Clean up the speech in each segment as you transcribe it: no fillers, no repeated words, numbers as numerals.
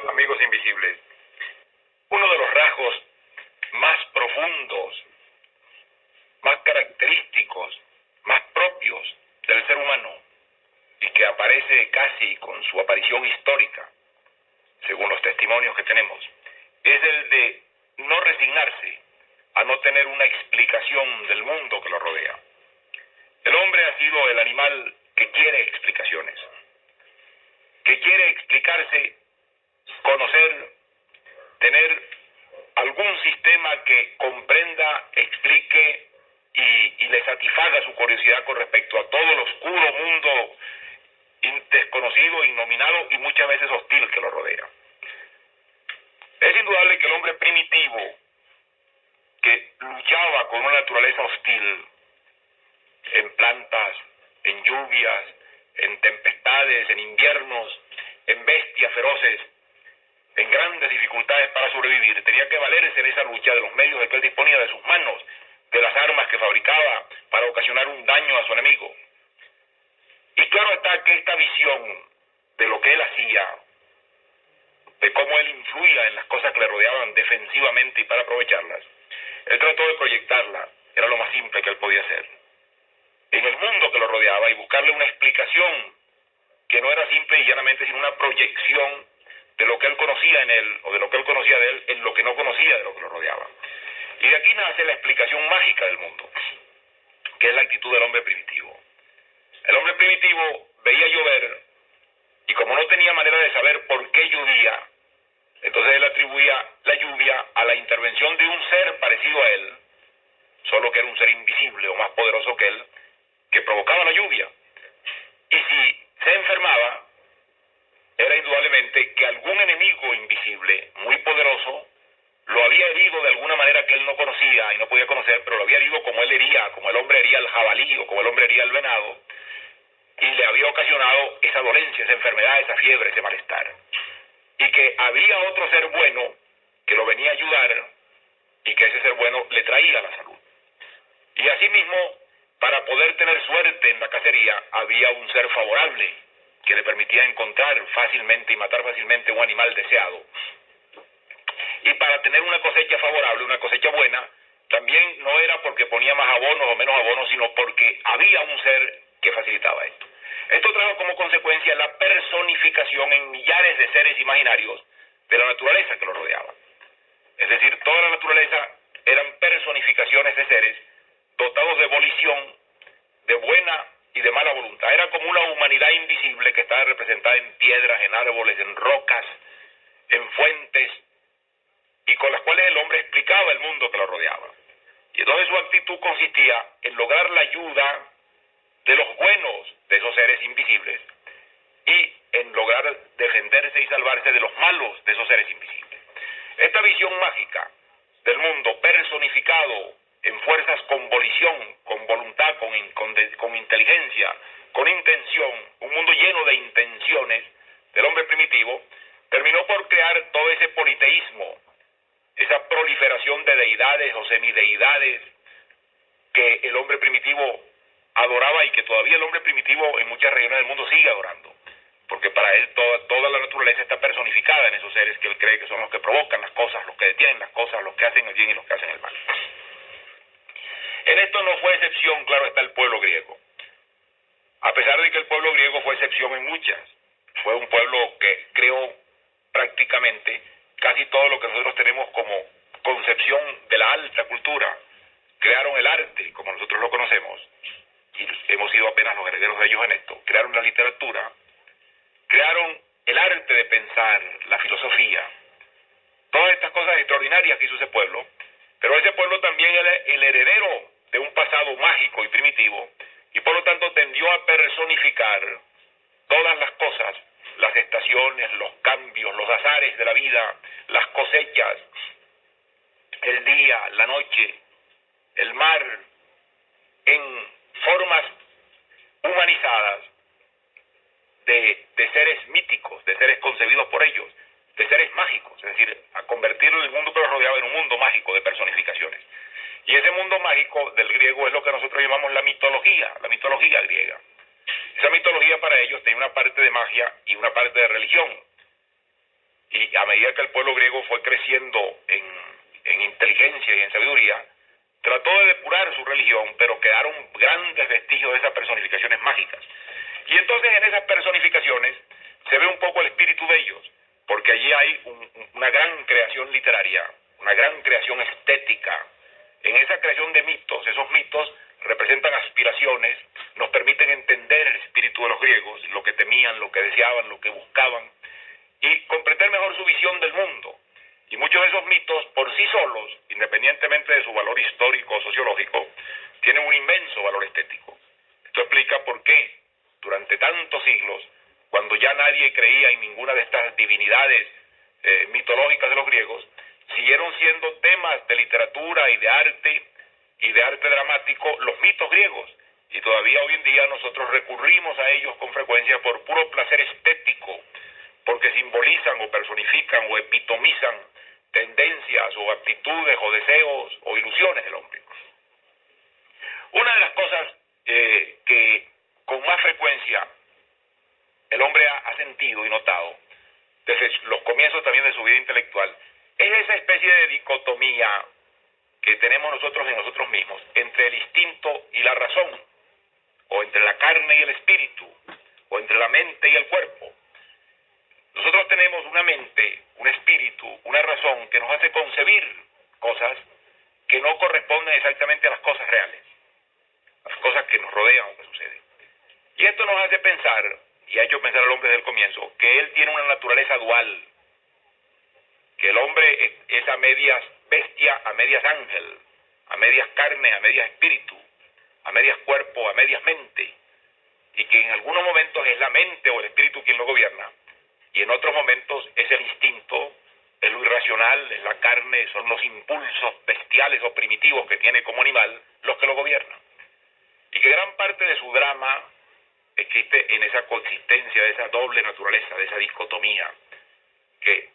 Amigos invisibles, uno de los rasgos más profundos, más característicos, más propios del ser humano y que aparece casi con su aparición histórica, según los testimonios que tenemos, es el de no resignarse a no tener una explicación del mundo que lo rodea. El hombre ha sido el animal que quiere explicaciones, que quiere explicarse, conocer, tener algún sistema que comprenda, explique y le satisfaga su curiosidad con respecto a todo el oscuro mundo desconocido, innominado y muchas veces hostil que lo rodea. Es indudable que el hombre primitivo, que luchaba con una naturaleza hostil, en plantas, en lluvias, en tempestades, en inviernos, en bestias feroces, en grandes dificultades para sobrevivir, tenía que valerse en esa lucha de los medios de que él disponía, de sus manos, de las armas que fabricaba para ocasionar un daño a su enemigo. Y claro está que esta visión de lo que él hacía, de cómo él influía en las cosas que le rodeaban defensivamente y para aprovecharlas, él trató de proyectarla, era lo más simple que él podía hacer, en el mundo que lo rodeaba y buscarle una explicación que no era simple y llanamente sino una proyección de lo que él conocía en él, o de lo que él conocía de él, en lo que no conocía de lo que lo rodeaba. Y de aquí nace la explicación mágica del mundo, que es la actitud del hombre primitivo. El hombre primitivo veía llover, y como no tenía manera de saber por qué llovía, entonces él atribuía la lluvia a la intervención de un ser parecido a él, solo que era un ser invisible o más poderoso que él, que provocaba la lluvia. Y si se enfermaba, era indudablemente que algún enemigo invisible, muy poderoso, lo había herido de alguna manera que él no conocía y no podía conocer, pero lo había herido como él hería, como el hombre hería al jabalí o como el hombre hería al venado, y le había ocasionado esa dolencia, esa enfermedad, esa fiebre, ese malestar. Y que había otro ser bueno que lo venía a ayudar y que ese ser bueno le traía la salud. Y asimismo, para poder tener suerte en la cacería, había un ser favorable que le permitía encontrar fácilmente y matar fácilmente un animal deseado. Y para tener una cosecha favorable, una cosecha buena, también no era porque ponía más abonos o menos abonos, sino porque había un ser que facilitaba esto. Esto trajo como consecuencia la personificación en millares de seres imaginarios de la naturaleza que lo rodeaba. Es decir, toda la naturaleza eran personificaciones de seres dotados de volición, de buena y de mala voluntad. Era como una humanidad invisible que estaba representada en piedras, en árboles, en rocas, en fuentes, y con las cuales el hombre explicaba el mundo que lo rodeaba. Y entonces su actitud consistía en lograr la ayuda de los buenos de esos seres invisibles y en lograr defenderse y salvarse de los malos de esos seres invisibles. Esta visión mágica del mundo personificado en fuerzas con volición, con voluntad, con inteligencia, con intención, un mundo lleno de intenciones del hombre primitivo, terminó por crear todo ese politeísmo, esa proliferación de deidades o semideidades que el hombre primitivo adoraba y que todavía el hombre primitivo en muchas regiones del mundo sigue adorando, porque para él toda la naturaleza está personificada en esos seres que él cree que son los que provocan las cosas, los que detienen las cosas, los que hacen el bien y los que hacen el mal. En esto no fue excepción, claro está, el pueblo griego. A pesar de que el pueblo griego fue excepción en muchas, fue un pueblo que creó prácticamente casi todo lo que nosotros tenemos como concepción de la alta cultura. Crearon el arte, como nosotros lo conocemos, y hemos sido apenas los herederos de ellos en esto. Crearon la literatura, crearon el arte de pensar, la filosofía, todas estas cosas extraordinarias que hizo ese pueblo, pero ese pueblo también era el heredero de un pasado mágico y primitivo, y por lo tanto tendió a personificar todas las cosas, las estaciones, los cambios, los azares de la vida, las cosechas, el día, la noche, el mar, en formas humanizadas de seres míticos, de seres concebidos por ellos, de seres mágicos, es decir, a convertir el mundo que los rodeaba en un mundo mágico de personificaciones. Y ese mundo mágico del griego es lo que nosotros llamamos la mitología griega. Esa mitología para ellos tenía una parte de magia y una parte de religión. y a medida que el pueblo griego fue creciendo en inteligencia y en sabiduría, trató de depurar su religión, pero quedaron grandes vestigios de esas personificaciones mágicas. Y entonces en esas personificaciones se ve un poco el espíritu de ellos, porque allí hay una gran creación literaria, una gran creación estética. En esa creación de mitos, esos mitos representan aspiraciones, nos permiten entender el espíritu de los griegos, lo que temían, lo que deseaban, lo que buscaban, y comprender mejor su visión del mundo. Y muchos de esos mitos, por sí solos, independientemente de su valor histórico o sociológico, tienen un inmenso valor estético. Esto explica por qué, durante tantos siglos, cuando ya nadie creía en ninguna de estas divinidades mitológicas de los griegos, siguieron siendo temas de literatura y de arte dramático los mitos griegos. Y todavía hoy en día nosotros recurrimos a ellos con frecuencia por puro placer estético, porque simbolizan o personifican o epitomizan tendencias o aptitudes o deseos o ilusiones del hombre. Una de las cosas que con más frecuencia el hombre ha sentido y notado desde los comienzos también de su vida intelectual es esa especie de dicotomía que tenemos nosotros en nosotros mismos entre el instinto y la razón, o entre la carne y el espíritu, o entre la mente y el cuerpo. Nosotros tenemos una mente, un espíritu, una razón que nos hace concebir cosas que no corresponden exactamente a las cosas reales, a las cosas que nos rodean o que suceden. Y esto nos hace pensar, y ha hecho pensar al hombre desde el comienzo, que él tiene una naturaleza dual, que el hombre es a medias bestia, a medias ángel, a medias carne, a medias espíritu, a medias cuerpo, a medias mente, y que en algunos momentos es la mente o el espíritu quien lo gobierna, y en otros momentos es el instinto, es lo irracional, es la carne, son los impulsos bestiales o primitivos que tiene como animal los que lo gobiernan. Y que gran parte de su drama existe en esa consistencia, de esa doble naturaleza, de esa dicotomía, que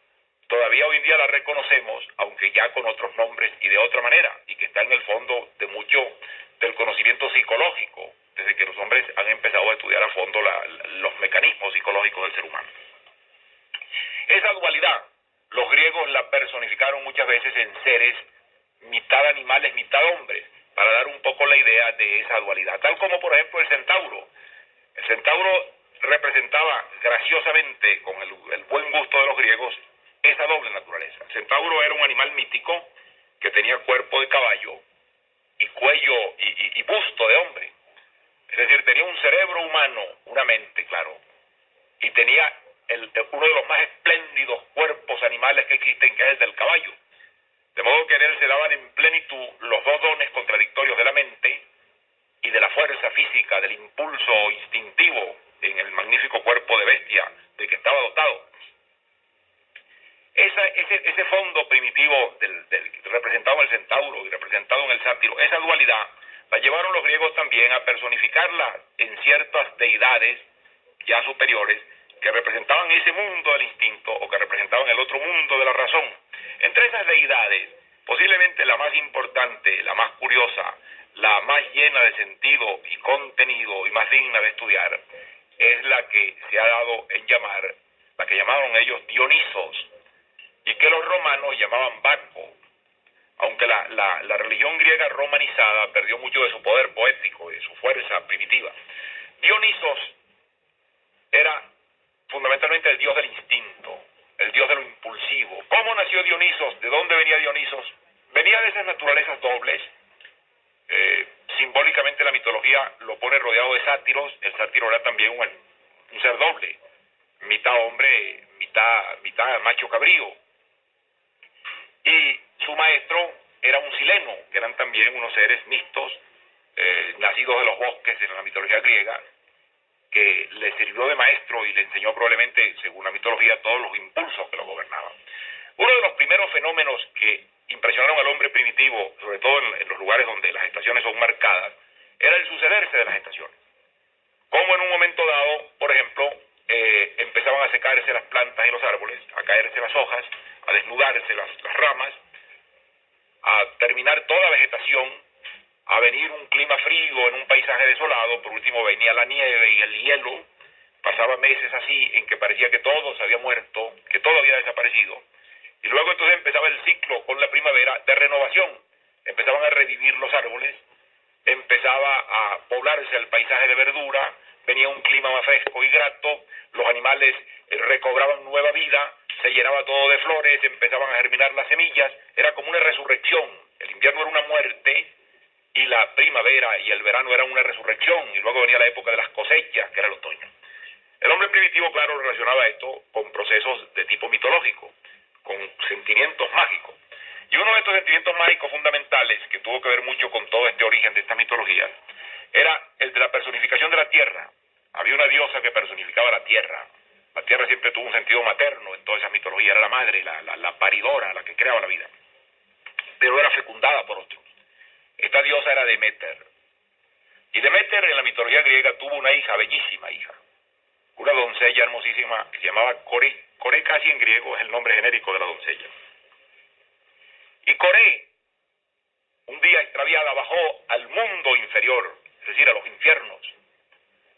todavía hoy en día la reconocemos, aunque ya con otros nombres y de otra manera, y que está en el fondo de mucho del conocimiento psicológico, desde que los hombres han empezado a estudiar a fondo los mecanismos psicológicos del ser humano. Esa dualidad, los griegos la personificaron muchas veces en seres mitad animales, mitad hombres, para dar un poco la idea de esa dualidad, tal como por ejemplo el centauro. El centauro representaba graciosamente, con el buen gusto de los griegos, esa doble naturaleza. El centauro era un animal mítico que tenía cuerpo de caballo y cuello y busto de hombre. Es decir, tenía un cerebro humano, una mente, claro, y tenía uno de los más espléndidos cuerpos animales que existen, que es el del caballo. De modo que en él se daban en plenitud los dos dones contradictorios de la mente y de la fuerza física, del impulso instintivo en el magnífico cuerpo de bestia de que estaba dotado. Ese fondo primitivo representado en el centauro y representado en el sátiro, esa dualidad la llevaron los griegos también a personificarla en ciertas deidades ya superiores que representaban ese mundo del instinto o que representaban el otro mundo de la razón. Entre esas deidades, posiblemente la más importante, la más curiosa, la más llena de sentido y contenido y más digna de estudiar, es la que se ha dado en llamar, la que llamaron ellos Dionisos, y que los romanos llamaban Baco, aunque la religión griega romanizada perdió mucho de su poder poético, de su fuerza primitiva. Dionisos era fundamentalmente el dios del instinto, el dios de lo impulsivo. ¿Cómo nació Dionisos? ¿De dónde venía Dionisos? Venía de esas naturalezas dobles. Simbólicamente la mitología lo pone rodeado de sátiros. El sátiro era también un ser doble, mitad hombre, mitad macho cabrío. Y su maestro era un sileno, que eran también unos seres mixtos, nacidos de los bosques en la mitología griega, que le sirvió de maestro y le enseñó probablemente, según la mitología, todos los impulsos que lo gobernaban. Uno de los primeros fenómenos que impresionaron al hombre primitivo, sobre todo en los lugares donde las estaciones son marcadas, era el sucederse de las estaciones. Como en un momento dado, por ejemplo, empezaban a secarse las plantas y los árboles, a caerse las hojas, a desnudarse las ramas, a terminar toda vegetación, a venir un clima frío en un paisaje desolado. Por último venía la nieve y el hielo pasaba meses así en que parecía que todo se había muerto, que todo había desaparecido, y luego entonces empezaba el ciclo con la primavera de renovación, empezaban a revivir los árboles, empezaba a poblarse el paisaje de verdura, venía un clima más fresco y grato, los animales recobraban nueva vida, se llenaba todo de flores, empezaban a germinar las semillas, era como una resurrección. El invierno era una muerte y la primavera y el verano eran una resurrección, y luego venía la época de las cosechas, que era el otoño. El hombre primitivo, claro, relacionaba esto con procesos de tipo mitológico, con sentimientos mágicos. Y uno de estos sentimientos mágicos fundamentales, que tuvo que ver mucho con todo este origen de estas mitologías, era el de la personificación de la tierra. Había una diosa que personificaba la tierra. La tierra siempre tuvo un sentido materno en todas esas mitologías, era la madre, la paridora, la que creaba la vida. Pero era fecundada por otros. Esta diosa era Deméter. Y Deméter en la mitología griega tuvo una hija, bellísima hija, una doncella hermosísima que se llamaba Coré. Coré casi en griego es el nombre genérico de la doncella. Y Coré, un día extraviada, bajó al mundo inferior, es decir, a los infiernos,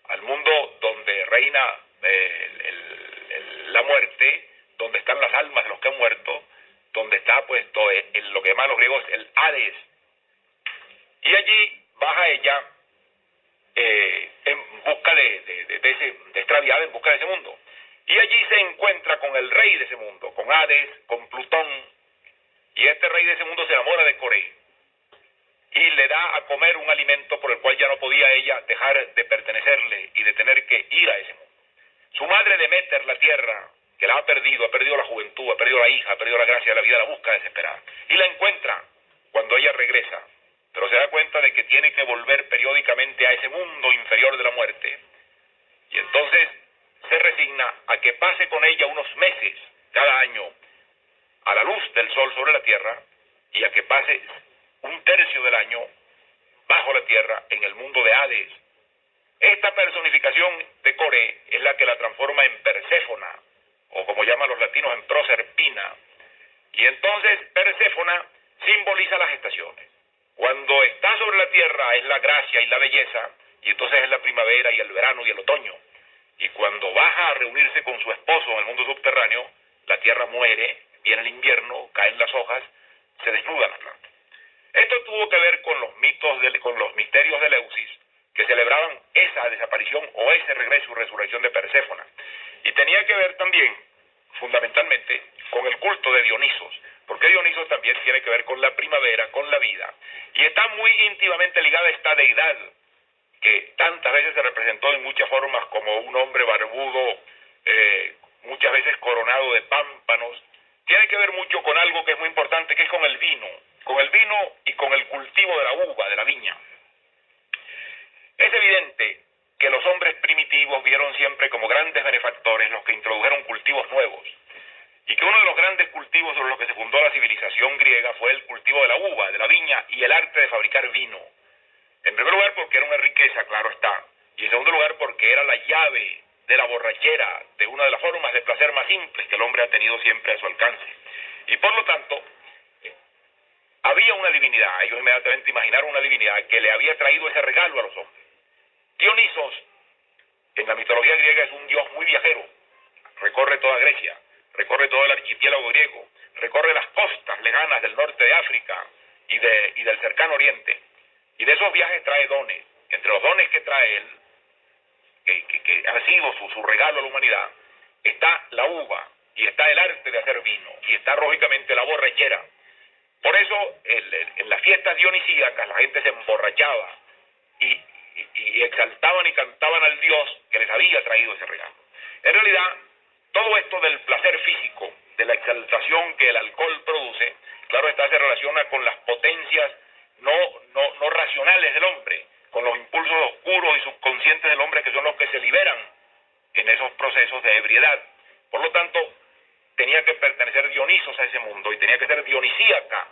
al mundo donde reina la muerte, donde están las almas de los que han muerto, donde está puesto lo que llaman los griegos el Hades. Y allí baja ella en busca de extraviada, en busca de ese mundo. Y allí se encuentra con el rey de ese mundo, con Hades, con Plutón, y este rey de ese mundo se enamora de Coré y le da a comer un alimento por el cual ya no podía ella dejar de pertenecerle y de tener que ir a ese mundo. Su madre Deméter, la tierra, que la ha perdido la juventud, ha perdido la hija, ha perdido la gracia de la vida, la busca desesperada. Y la encuentra cuando ella regresa, pero se da cuenta de que tiene que volver periódicamente a ese mundo inferior de la muerte. Y entonces se resigna a que pase con ella unos meses cada año a la luz del sol sobre la tierra y a que pase un tercio del año bajo la tierra en el mundo de Hades. Esta personificación de Coré es la que la transforma en Perséfona, o como llaman los latinos, en Proserpina. Y entonces Perséfona simboliza las estaciones. Cuando está sobre la tierra es la gracia y la belleza, y entonces es la primavera y el verano y el otoño. Y cuando baja a reunirse con su esposo en el mundo subterráneo, la tierra muere, viene el invierno, caen las hojas, se desnudan las plantas. Esto tuvo que ver con los mitos, con los misterios de Eleusis, que celebraban esa desaparición o ese regreso y resurrección de Perséfona. Y tenía que ver también, fundamentalmente, con el culto de Dionisos, porque Dionisos también tiene que ver con la primavera, con la vida, y está muy íntimamente ligada a esta deidad, que tantas veces se representó en muchas formas como un hombre barbudo, muchas veces coronado de pámpanos. Tiene que ver mucho con algo que es muy importante, que es con el vino y con el cultivo de la uva, de la viña. Es evidente que los hombres primitivos vieron siempre como grandes benefactores los que introdujeron cultivos nuevos, y que uno de los grandes cultivos sobre los que se fundó la civilización griega fue el cultivo de la uva, de la viña y el arte de fabricar vino. En primer lugar porque era una riqueza, claro está, y en segundo lugar porque era la llave de la borrachera, de una de las formas de placer más simples que el hombre ha tenido siempre a su alcance. Y por lo tanto, había una divinidad, ellos inmediatamente imaginaron una divinidad que le había traído ese regalo a los hombres. Dionisos, en la mitología griega, es un dios muy viajero, recorre toda Grecia, recorre todo el archipiélago griego, recorre las costas lejanas del norte de África y del cercano oriente, y de esos viajes trae dones. Entre los dones que trae él, que ha sido su regalo a la humanidad, está la uva, y está el arte de hacer vino, y está lógicamente la borrachera. Por eso en las fiestas dionisíacas la gente se emborrachaba y exaltaban y cantaban al dios que les había traído ese regalo. En realidad, todo esto del placer físico, de la exaltación que el alcohol produce, claro está, se relaciona con las potencias no racionales del hombre, con los impulsos oscuros y subconscientes del hombre, que son los que se liberan en esos procesos de ebriedad. Por lo tanto, tenía que pertenecer Dionisos a ese mundo, y tenía que ser dionisíaca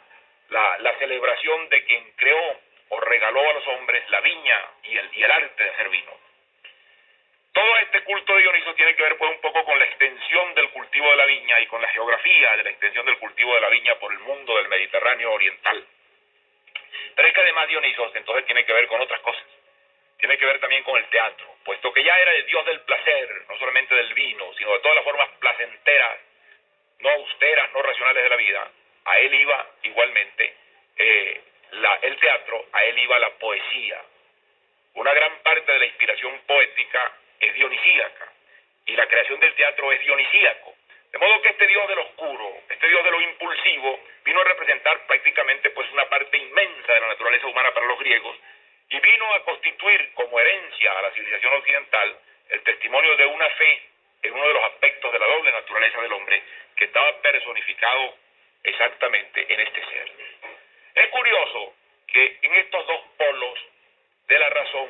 la celebración de quien creó o regaló a los hombres la viña y el arte de hacer vino. Todo este culto de Dionisos tiene que ver pues un poco con la extensión del cultivo de la viña y con la geografía de la extensión del cultivo de la viña por el mundo del Mediterráneo oriental. Pero es que además Dionisos entonces tiene que ver con otras cosas. tiene que ver también con el teatro, puesto que ya era el dios del placer, no solamente del vino, sino de todas las formas placenteras, no austeras, no racionales de la vida. A él iba igualmente el teatro, a él iba la poesía. Una gran parte de la inspiración poética es dionisíaca, y la creación del teatro es dionisíaco. De modo que este dios del oscuro, este dios de lo impulsivo, vino a representar prácticamente pues una parte inmensa de la naturaleza humana para los griegos, y vino a constituir como herencia a la civilización occidental el testimonio de una fe en uno de los aspectos de la doble naturaleza del hombre que estaba personificado exactamente en este ser. Es curioso que en estos dos polos de la razón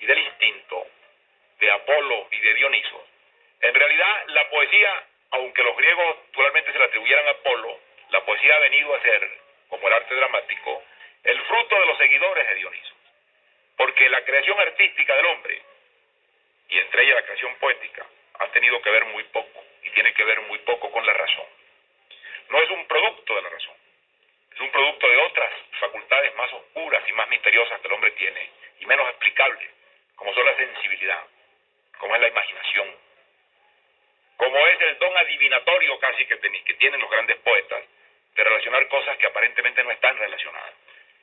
y del instinto, de Apolo y de Dioniso, en realidad la poesía, aunque los griegos actualmente se la atribuyeran a Apolo, la poesía ha venido a ser, como el arte dramático, el fruto de los seguidores de Dioniso. Porque la creación artística del hombre, y entre ellas la creación poética, ha tenido que ver muy poco, y tiene que ver muy poco con la razón. No es un producto de la razón, es un producto de otras facultades más oscuras y más misteriosas que el hombre tiene, y menos explicables, como son la sensibilidad, como es la imaginación, como es el don adivinatorio casi que tienen los grandes poetas, de relacionar cosas que aparentemente no están relacionadas.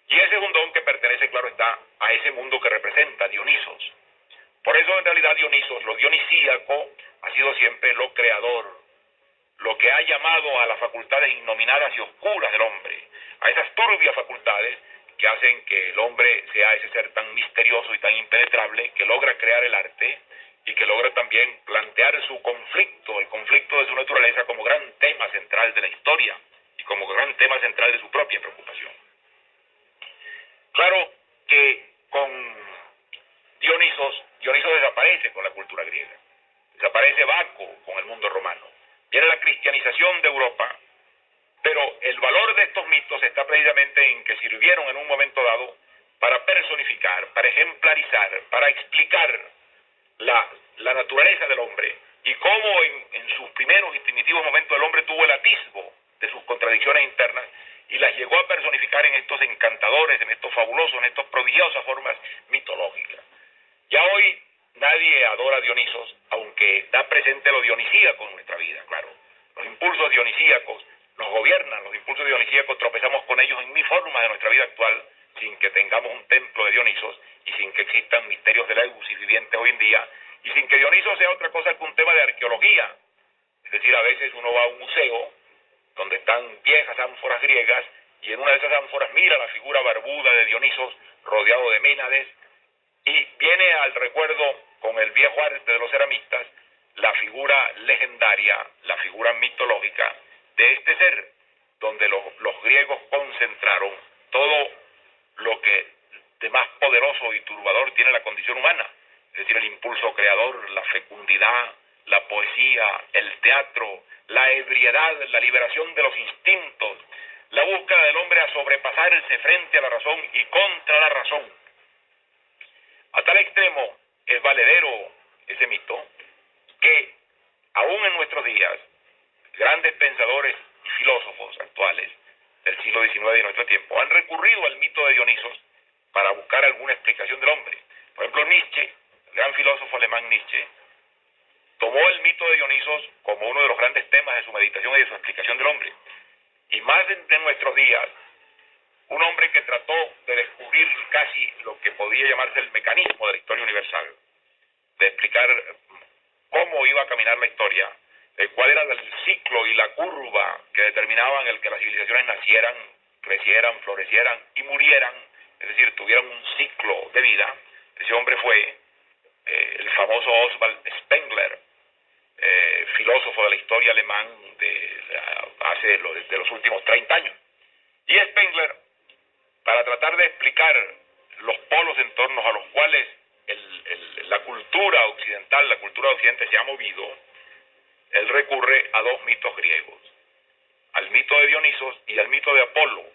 Y ese es un don que pertenece, claro está, a ese mundo que representa Dionisos. Por eso en realidad Dionisos, lo dionisíaco, ha sido siempre lo creador, lo que ha llamado a las facultades innominadas y oscuras del hombre, a esas turbias facultades que hacen que el hombre sea ese ser tan misterioso y tan impenetrable que logra crear el arte y que logra también plantear su conflicto, el conflicto de su naturaleza como gran tema central de la historia y como gran tema central de su propia preocupación. Claro que con Dionisos desaparece con la cultura griega, desaparece Baco con el mundo romano, viene la cristianización de Europa, pero el valor de estos mitos está precisamente en que sirvieron en un momento dado para personificar, para ejemplarizar, para explicar la naturaleza del hombre y cómo en sus primeros y primitivos momentos el hombre tuvo el atisbo de sus contradicciones internas y las llegó a personificar en estos encantadores, en estos fabulosos, en estas prodigiosas formas mitológicas. Ya hoy nadie adora a Dionisos, aunque está presente lo dionisíaco en nuestra vida, claro. Los impulsos dionisíacos nos gobiernan, los impulsos dionisíacos tropezamos con ellos en mil formas de nuestra vida actual, sin que tengamos un templo de Dionisos y sin que existan misterios de la eusis vivientes hoy en día, y sin que Dionisos sea otra cosa que un tema de arqueología. Es decir, a veces uno va a un museo donde están viejas ánforas griegas y en una de esas ánforas mira la figura barbuda de Dionisos rodeado de Ménades y viene al recuerdo con el viejo arte de los ceramistas la figura legendaria, la figura mitológica de este ser donde los griegos concentraron todo lo que de más poderoso y turbador tiene la condición humana, es decir, el impulso creador, la fecundidad, la poesía, el teatro, la ebriedad, la liberación de los instintos, la búsqueda del hombre a sobrepasarse frente a la razón y contra la razón. A tal extremo es valedero ese mito que aún en nuestros días grandes pensadores y filósofos actuales del siglo XIX y de nuestro tiempo han recurrido al mito de Dionisos para buscar alguna explicación del hombre. Por ejemplo, Nietzsche, el gran filósofo alemán Nietzsche, tomó el mito de Dionisos como uno de los grandes temas de su meditación y de su explicación del hombre. Y más de nuestros días, un hombre que trató de descubrir casi lo que podía llamarse el mecanismo de la historia universal, de explicar cómo iba a caminar la historia, cuál era el ciclo y la curva que determinaban el que las civilizaciones nacieran, crecieran, florecieran y murieran, es decir, tuvieran un ciclo de vida. Ese hombre fue el famoso Oswald Spengler, filósofo de la historia alemán de los últimos 30 años. Y Spengler, para tratar de explicar los polos en torno a los cuales la cultura occidental, la cultura de Occidente se ha movido, él recurre a dos mitos griegos, al mito de Dionisos y al mito de Apolo.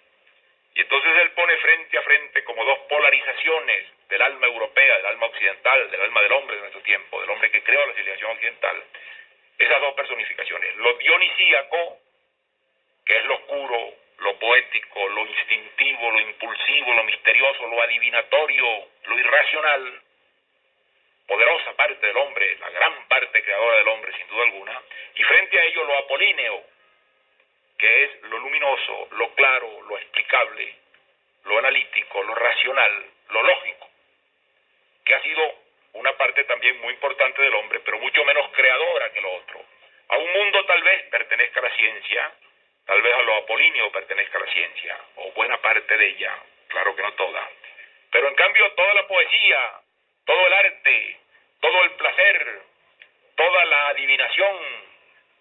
Y entonces él pone frente a frente como dos polarizaciones del alma europea, del alma occidental, del alma del hombre de nuestro tiempo, del hombre que creó la civilización occidental, esas dos personificaciones, lo dionisíaco, que es lo oscuro, lo poético, lo instintivo, lo impulsivo, lo misterioso, lo adivinatorio, lo irracional, poderosa parte del hombre, la gran parte creadora del hombre sin duda alguna, y frente a ello lo apolíneo, que es lo luminoso, lo claro, lo explicable, lo analítico, lo racional, lo lógico, que ha sido una parte también muy importante del hombre, pero mucho menos creadora que lo otro. A un mundo tal vez pertenezca a la ciencia, tal vez a lo apolíneo pertenezca a la ciencia, o buena parte de ella, claro que no toda. Pero en cambio toda la poesía, todo el arte, todo el placer, toda la adivinación,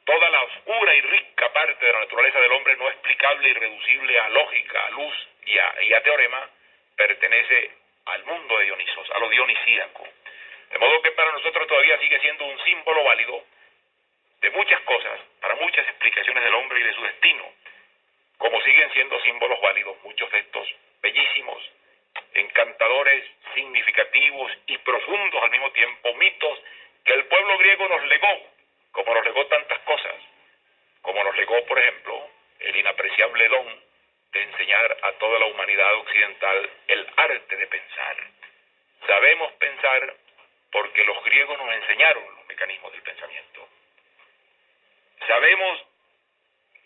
toda la oscura y rica parte de la naturaleza del hombre no explicable y reducible a lógica, a luz y a teorema, pertenece al mundo de Dionisos, a lo dionisíaco. De modo que para nosotros todavía sigue siendo un símbolo válido de muchas cosas, para muchas explicaciones del hombre y de su destino, como siguen siendo símbolos válidos muchos de estos bellísimos, encantadores, significativos y profundos al mismo tiempo mitos que el pueblo griego nos legó, como nos legó tantas cosas, como nos legó, por ejemplo, el inapreciable don de enseñar a toda la humanidad occidental el arte de pensar. Sabemos pensar porque los griegos nos enseñaron los mecanismos del pensamiento. Sabemos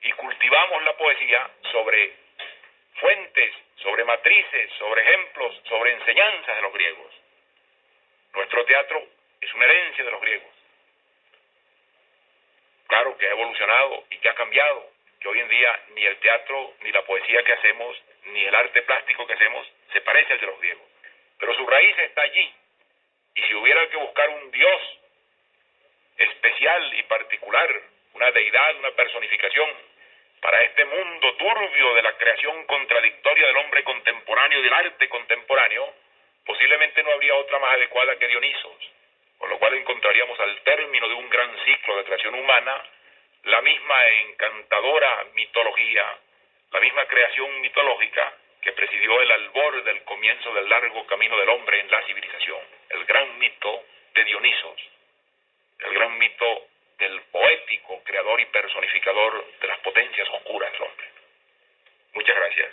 y cultivamos la poesía sobre fuentes, sobre matrices, sobre ejemplos, sobre enseñanzas de los griegos. Nuestro teatro es una herencia de los griegos. Claro que ha evolucionado y que ha cambiado, que hoy en día ni el teatro, ni la poesía que hacemos, ni el arte plástico que hacemos se parece al de los griegos. Pero su raíz está allí. Y si hubiera que buscar un dios especial y particular, una deidad, una personificación, para este mundo turbio de la creación contradictoria del hombre contemporáneo y del arte contemporáneo, posiblemente no habría otra más adecuada que Dionisos, con lo cual encontraríamos al término de un gran ciclo de creación humana la misma encantadora mitología, la misma creación mitológica que presidió el albor del comienzo del largo camino del hombre en la civilización, el gran mito de Dionisos, el gran mito del poético creador y personificador de las potencias oscuras del hombre. Muchas gracias.